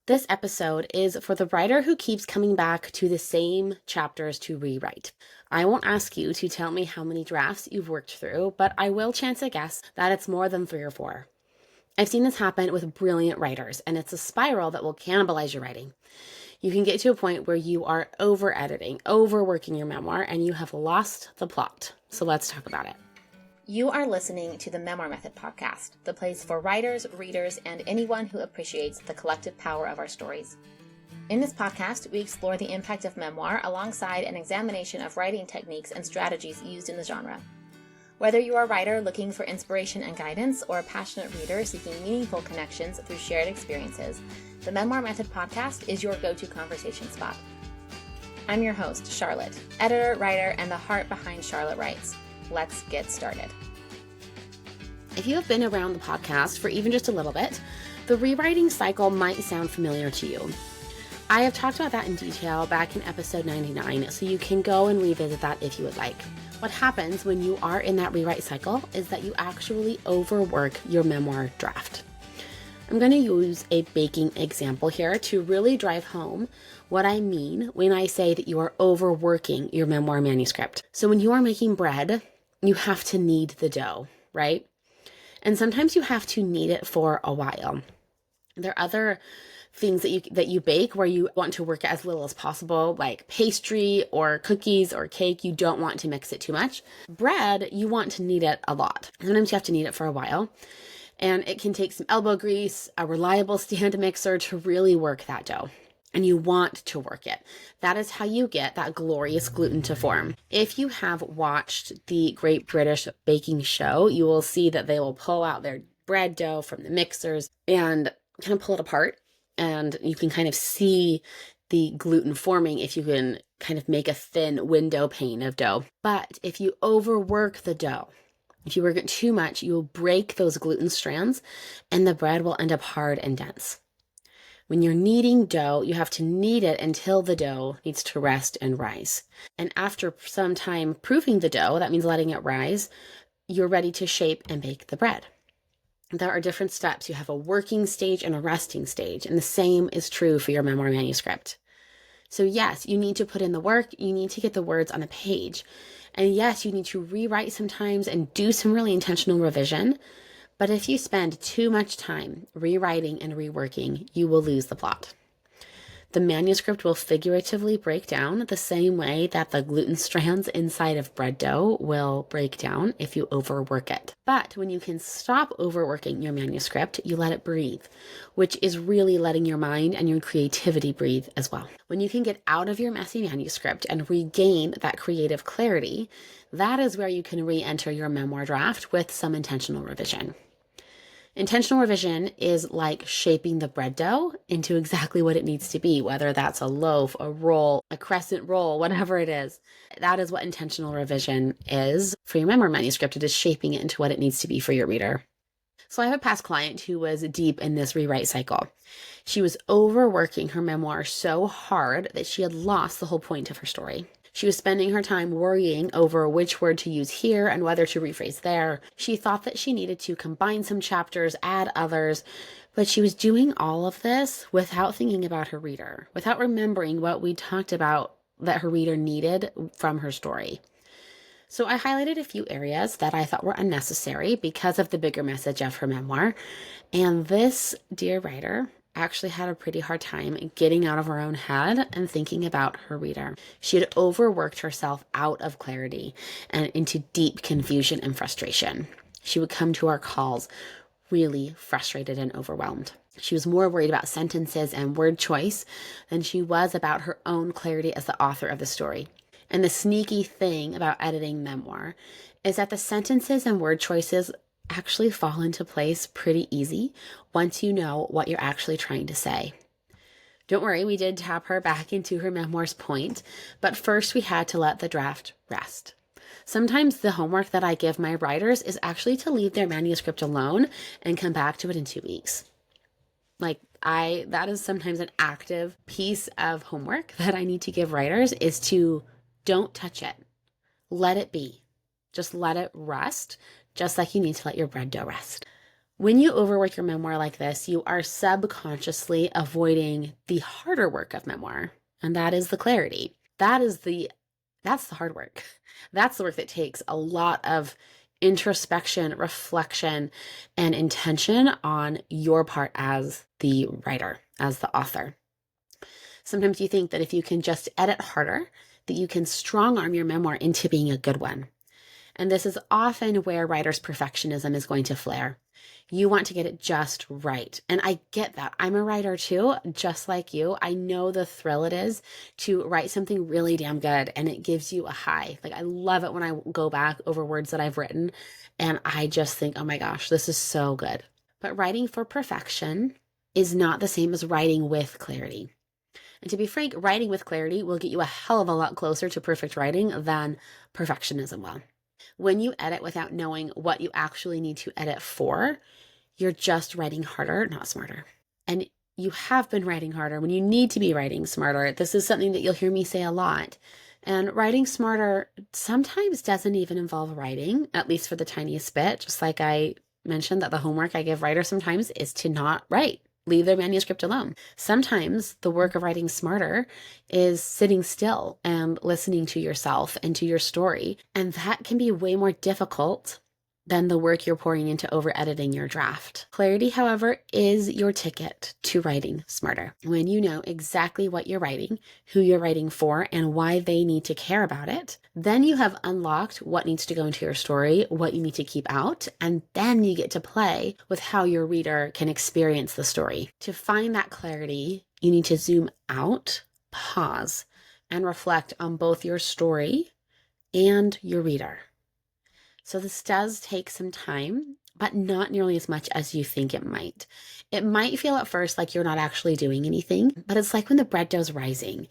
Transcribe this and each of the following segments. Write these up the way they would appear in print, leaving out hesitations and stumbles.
This episode is for the writer who keeps coming back to the same chapters to rewrite. I won't ask you to tell me how many drafts you've worked through, but I will chance a guess that it's more than 3 or 4. I've seen this happen with brilliant writers, and it's a spiral that will cannibalize your writing. You can get to a point where you are over-editing, overworking your memoir, and you have lost the plot. So let's talk about it. You are listening to the Memoir Method podcast, the place for writers, readers, and anyone who appreciates the collective power of our stories. In this podcast, we explore the impact of memoir alongside an examination of writing techniques and strategies used in the genre. Whether you are a writer looking for inspiration and guidance or a passionate reader seeking meaningful connections through shared experiences, the Memoir Method podcast is your go-to conversation spot. I'm your host, Charlotte, editor, writer, and the heart behind Charlotte Writes. Let's get started. If you have been around the podcast for even just a little bit, the rewriting cycle might sound familiar to you. I have talked about that in detail back in episode 99, so you can go and revisit that if you would like. What happens when you are in that rewrite cycle is that you actually overwork your memoir draft. I'm going to use a baking example here to really drive home what I mean when I say that you are overworking your memoir manuscript. So when you are making bread, you have to knead the dough, right? And sometimes you have to knead it for a while. There are other things that you bake where you want to work as little as possible, like pastry or cookies or cake. You don't want to mix it too much. Bread, you want to knead it a lot. Sometimes you have to knead it for a while. And it can take some elbow grease, a reliable stand mixer to really work that dough. And you want to work it. That is how you get that glorious gluten to form. If you have watched the Great British Baking Show, you will see that they will pull out their bread dough from the mixers and kind of pull it apart. And you can kind of see the gluten forming if you can kind of make a thin window pane of dough. But if you overwork the dough, if you work it too much, you will break those gluten strands and the bread will end up hard and dense. When you're kneading dough, you have to knead it until the dough needs to rest and rise. And after some time proofing the dough, that means letting it rise, you're ready to shape and bake the bread. There are different steps. You have a working stage and a resting stage, and the same is true for your memoir manuscript. So yes, you need to put in the work, you need to get the words on a page. And yes, you need to rewrite sometimes and do some really intentional revision. But if you spend too much time rewriting and reworking, you will lose the plot. The manuscript will figuratively break down the same way that the gluten strands inside of bread dough will break down if you overwork it. But when you can stop overworking your manuscript, you let it breathe, which is really letting your mind and your creativity breathe as well. When you can get out of your messy manuscript and regain that creative clarity, that is where you can re-enter your memoir draft with some intentional revision. Intentional revision is like shaping the bread dough into exactly what it needs to be, whether that's a loaf, a roll, a crescent roll, whatever it is. That is what intentional revision is for your memoir manuscript. It is shaping it into what it needs to be for your reader. So I have a past client who was deep in this rewrite cycle. She was overworking her memoir so hard that she had lost the whole point of her story. She was spending her time worrying over which word to use here and whether to rephrase there. She thought that she needed to combine some chapters, add others, but she was doing all of this without thinking about her reader, without remembering what we talked about that her reader needed from her story. So I highlighted a few areas that I thought were unnecessary because of the bigger message of her memoir. And this dear writer actually had a pretty hard time getting out of her own head and thinking about her reader. She had overworked herself out of clarity and into deep confusion and frustration. She would come to our calls really frustrated and overwhelmed. She was more worried about sentences and word choice than she was about her own clarity as the author of the story. And the sneaky thing about editing memoir is that the sentences and word choices actually fall into place pretty easy once you know what you're actually trying to say. Don't worry, we did tap her back into her memoir's point, but first we had to let the draft rest. Sometimes the homework that I give my writers is actually to leave their manuscript alone and come back to it in 2 weeks. That is sometimes an active piece of homework that I need to give writers is to don't touch it. Let it be. Just let it rest, just like you need to let your bread dough rest. When you overwork your memoir like this, you are subconsciously avoiding the harder work of memoir, and that is the clarity. That's the hard work. That's the work that takes a lot of introspection, reflection, and intention on your part as the writer, as the author. Sometimes you think that if you can just edit harder, that you can strong arm your memoir into being a good one. And this is often where writers' perfectionism is going to flare. You want to get it just right. And I get that. I'm a writer too, just like you. I know the thrill it is to write something really damn good and it gives you a high. Like I love it when I go back over words that I've written and I just think, oh my gosh, this is so good. But writing for perfection is not the same as writing with clarity. And to be frank, writing with clarity will get you a hell of a lot closer to perfect writing than perfectionism will. When you edit without knowing what you actually need to edit for, you're just writing harder, not smarter. And you have been writing harder when you need to be writing smarter. This is something that you'll hear me say a lot. And writing smarter sometimes doesn't even involve writing, at least for the tiniest bit. Just like I mentioned that the homework I give writers sometimes is to not write. Leave their manuscript alone. Sometimes the work of writing smarter is sitting still and listening to yourself and to your story. And that can be way more difficult than the work you're pouring into over-editing your draft. Clarity, however, is your ticket to writing smarter. When you know exactly what you're writing, who you're writing for, and why they need to care about it, then you have unlocked what needs to go into your story, what you need to keep out, and then you get to play with how your reader can experience the story. To find that clarity, you need to zoom out, pause, and reflect on both your story and your reader. So this does take some time, but not nearly as much as you think it might. It might feel at first like you're not actually doing anything, but it's like when the bread dough's rising.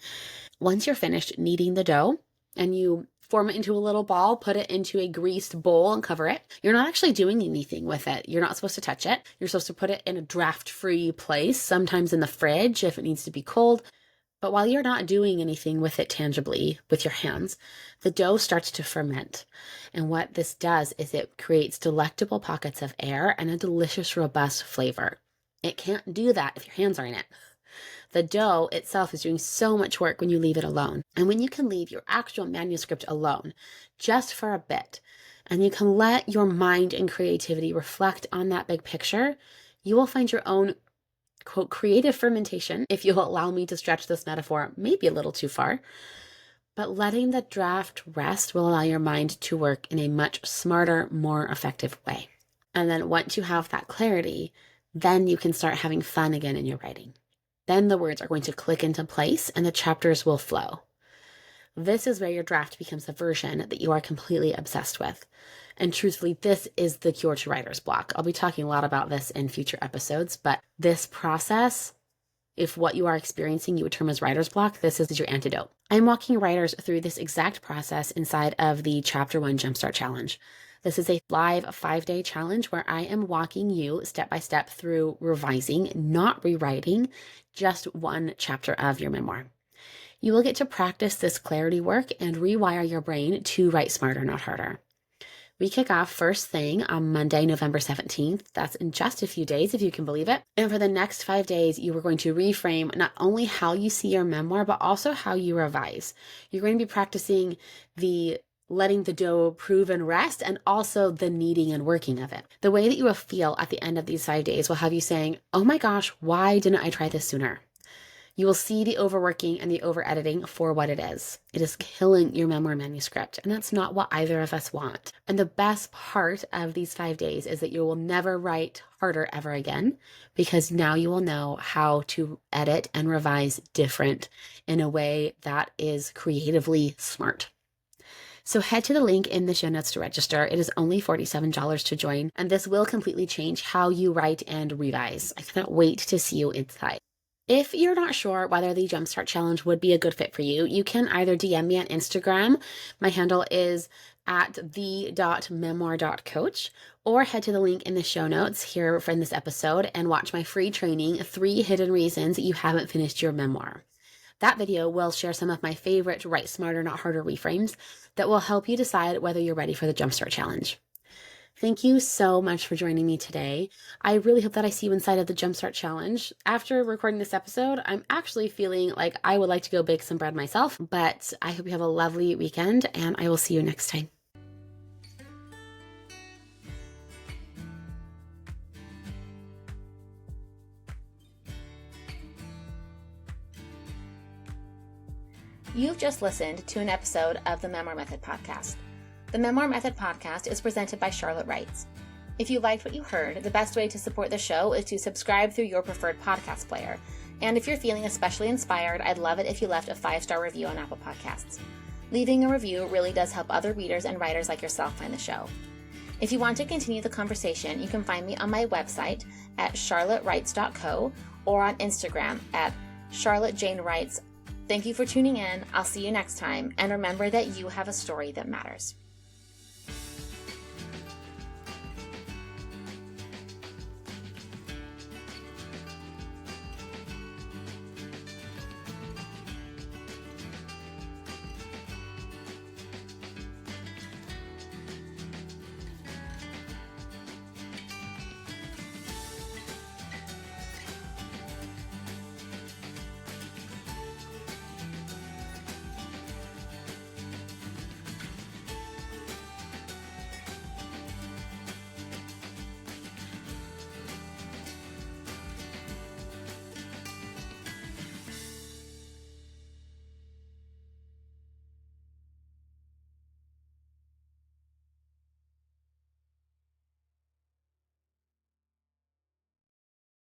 Once you're finished kneading the dough and you form it into a little ball, put it into a greased bowl and cover it, you're not actually doing anything with it. You're not supposed to touch it. You're supposed to put it in a draft-free place, sometimes in the fridge if it needs to be cold. But while you're not doing anything with it tangibly with your hands, the dough starts to ferment. And what this does is it creates delectable pockets of air and a delicious, robust flavor. It can't do that if your hands are in it. The dough itself is doing so much work when you leave it alone. And when you can leave your actual manuscript alone, just for a bit, and you can let your mind and creativity reflect on that big picture, you will find your own quote, creative fermentation, if you'll allow me to stretch this metaphor maybe a little too far. But letting the draft rest will allow your mind to work in a much smarter, more effective way. And then once you have that clarity, then you can start having fun again in your writing. Then the words are going to click into place and the chapters will flow. This is where your draft becomes a version that you are completely obsessed with. And truthfully, this is the cure to writer's block. I'll be talking a lot about this in future episodes, but this process, if what you are experiencing you would term as writer's block, this is your antidote. I'm walking writers through this exact process inside of the Chapter 1 Jumpstart Challenge. This is a live 5-day challenge where I am walking you step by step through revising, not rewriting, just one chapter of your memoir. You will get to practice this clarity work and rewire your brain to write smarter, not harder. We kick off first thing on Monday, November 17th. That's in just a few days, if you can believe it. And for the next 5 days, you are going to reframe not only how you see your memoir, but also how you revise. You're going to be practicing the letting the dough prove and rest, and also the kneading and working of it. The way that you will feel at the end of these 5 days will have you saying, oh my gosh, why didn't I try this sooner? You will see the overworking and the over-editing for what it is. It is killing your memoir manuscript, and that's not what either of us want. And the best part of these 5 days is that you will never write harder ever again, because now you will know how to edit and revise different in a way that is creatively smart. So head to the link in the show notes to register. It is only $47 to join, and this will completely change how you write and revise. I cannot wait to see you inside. If you're not sure whether the Jumpstart Challenge would be a good fit for you, you can either DM me on Instagram. My handle is at the.memoir.coach, or head to the link in the show notes here in this episode and watch my free training, 3 Hidden Reasons You Haven't Finished Your Memoir. That video will share some of my favorite Write Smarter, Not Harder reframes that will help you decide whether you're ready for the Jumpstart Challenge. Thank you so much for joining me today. I really hope that I see you inside of the Jumpstart Challenge. After recording this episode, I'm actually feeling like I would like to go bake some bread myself, but I hope you have a lovely weekend, and I will see you next time. You've just listened to an episode of the Memoir Method podcast. The Memoir Method podcast is presented by Charlotte Wrights. If you liked what you heard, the best way to support the show is to subscribe through your preferred podcast player. And if you're feeling especially inspired, I'd love it if you left a 5-star review on Apple Podcasts. Leaving a review really does help other readers and writers like yourself find the show. If you want to continue the conversation, you can find me on my website at charlottewrights.co or on Instagram at charlottejanewrights. Thank you for tuning in. I'll see you next time. And remember that you have a story that matters.